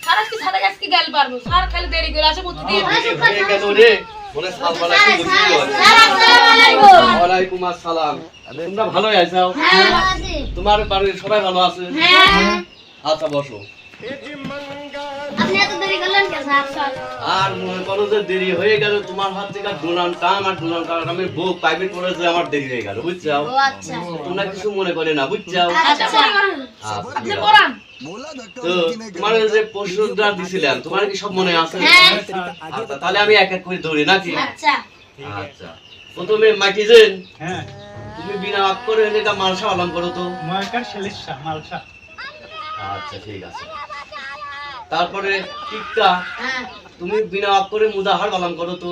সারা কি সারা গাছ কি গেল পারবো স্যার খালি দেরি করে আসে প্রতিদিন কেন রে বলে সাল বলা কি বুঝলি স্যার আসসালামু আলাইকুম ওয়া আলাইকুম আসসালাম তোমরা ভালো আছো হ্যাঁ ভালো আছি তোমার বাড়ির সবাই ভালো আছে হ্যাঁ আচ্ছা বসো আপনি এত দেরি করলেন কেন স্যার আর মনে করো যে দেরি হয়ে গেল তোমার হাত থেকে ডোনান টান আর ডোনান টান আমি বুক প্রাইভেট করেছে আমার দেরি হয়ে গেল বুঝছো ও আচ্ছা তোমরা কিছু মনে করে না বুঝছো আচ্ছা আপনি পড়ান তো তোমার যে প্রশ্নটা দিছিলাম তোমার কি সব মনে আছে হ্যাঁ আচ্ছা তাহলে আমি এক এক করে ধরি নাকি আচ্ছা আচ্ছা প্রথমে মাইটিজেন হ্যাঁ তুমি বিনা অক্ষরে এটা মালসা আলম করো তো ময়কার শেলিশা মালসা আচ্ছা ঠিক আছে তারপরে টিক্কা হ্যাঁ তুমি বিনা অক্ষরে মুজাহার আলম করো তো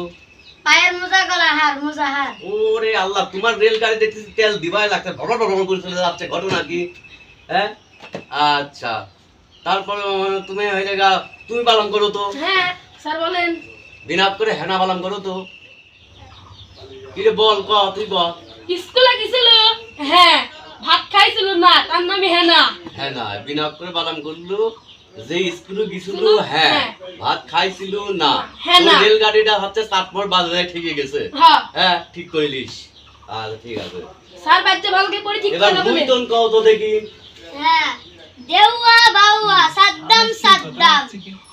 পায়ের মোজা গলার হার মোজা হার ওরে আল্লাহ তোমার রেলগাড়ি দেখতেছি তেল দিবাই লাগছে ভর ভর ভর করে চলে যাচ্ছে ঘটনা কি হ্যাঁ আচ্ছা তারপরে তুমি হয়ে জায়গা তুমি পালন করো তো হ্যাঁ স্যার বলেন বিনা অক্ষরে হেনা পালন করো তো কি রে বল ক তুই বল স্কুলে গেছিল হ্যাঁ ভাত খাইছিল না তার নামই হেনা হ্যাঁ না বিনা অক্ষরে পালন করলো যে স্কুলে গেছিল শুধু, হ্যাঁ হ্যাঁ। ভাত খাইছিল না হ্যাঁ না। তোর রেলগাড়িটা হচ্ছে চাটমোর বাজারে ঠিকই গেছে হ্যাঁ হ্যাঁ ঠিক কইলিস আচ্ছা ঠিক আছে স্যার বাচ্চা ভালকে পড়ি ঠিক এবার করে দুই বলবেন টন কও তো দেখি হ্যাঁ দেওয়া বাউয়া সাদ্দাম সাদ্দাম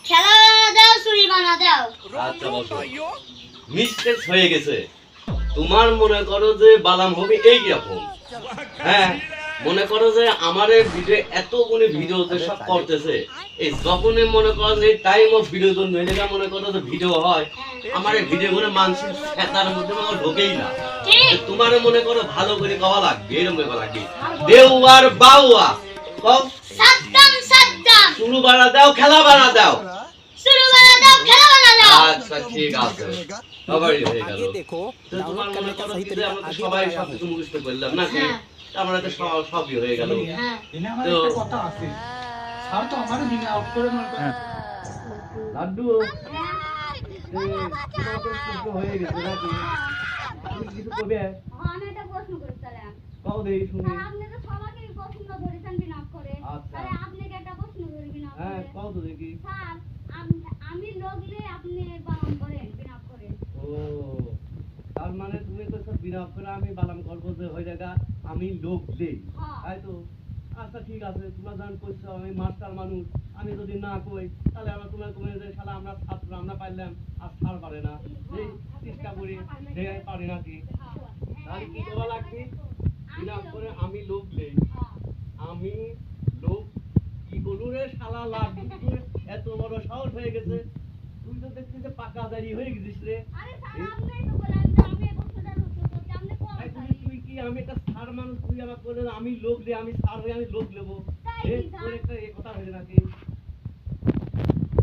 খেলা দাও চুরি বানা দাও আচ্ছা বসো মিস্টেক হয়ে গেছে তোমার মনে করো যে বালাম হবে এই রকম হ্যাঁ মনে করো যে আমার ভিডিও এতগুলো ভিডিও যে সব করতেছে এই যখনই মনে করো যে টাইম অফ ভিডিও তো নইলে মনে করো যে ভিডিও হয় আমার এই ভিডিও গুলো মানুষের তার মধ্যে আমার ঢোকেই না ঠিক তোমার মনে করো ভালো করে কওয়া লাগবে এরকম কওয়া লাগবে দেওয়ার বাউয়া কও সাদ্দাম সাদ্দাম শুরু বাড়া দাও খেলা বাড়া দাও শুরু বানা দাও খেলা বানা দাও আচ্ছা ঠিক আছে সবাই হয়ে গেল देखो তো তোমার মনে করো কি যে আমরা তো সবাই সব কিছু মুখস্থ করলাম নাকি হ্যাঁ। আমরা তো সবই হয়ে গেল হ্যাঁ এনে আমার তো- একটা কথা আছে স্যার তো আমারও বিনা আউট করে মনে করে লাড্ডু হয়ে গেছে নাকি তুমি কিছু করবে আমি একটা প্রশ্ন করছিলাম কও দেই শুনি আপনি তো সবাইকে প্রশ্ন ধরেছেন বিনা করে আচ্ছা। তাহলে আপনাকে একটা প্রশ্ন করি বিনা হ্যাঁ করে কও তো দেখি স্যার আমি লগলে আপনি বারণ করেন বিনা করে ও তার মানে তুমি তো সব বিনা করে আমি বালাম করবো যে হয়ে জায়গা আমি লোক দেই হ্যাঁ। তাই তো আচ্ছা ঠিক আছে তোমরা জান করছো আমি মাস্টার মানুষ আমি যদি না কই তাহলে আমার তোমার তুমি যে শালা আমরা ছাত্র আমরা পাইলাম আর ছাড় পারে না এই চেষ্টা করি দেখাই পারি নাকি তাহলে কি করা লাগবে বিনা করে আমি লোক দেই আমি লোক কি বলু রে শালা লাভ এত বড় সাহস হয়ে গেছে তুই তো দেখছিস যে পাকা দাঁড়িয়ে হয়ে গেছিস রে আরে স্যার আপনিই তো বলেন যে আমি এই প্রশ্নটার উত্তর করতে আপনি কোন এই তুই কি আমি একটা সার মানুষ তুই আমাকে বলে আমি লোক দে আমি সার হয়ে আমি লোক নেবো তাই এ কি তোর স্যার? একটা এ কথা হয়েছে নাকি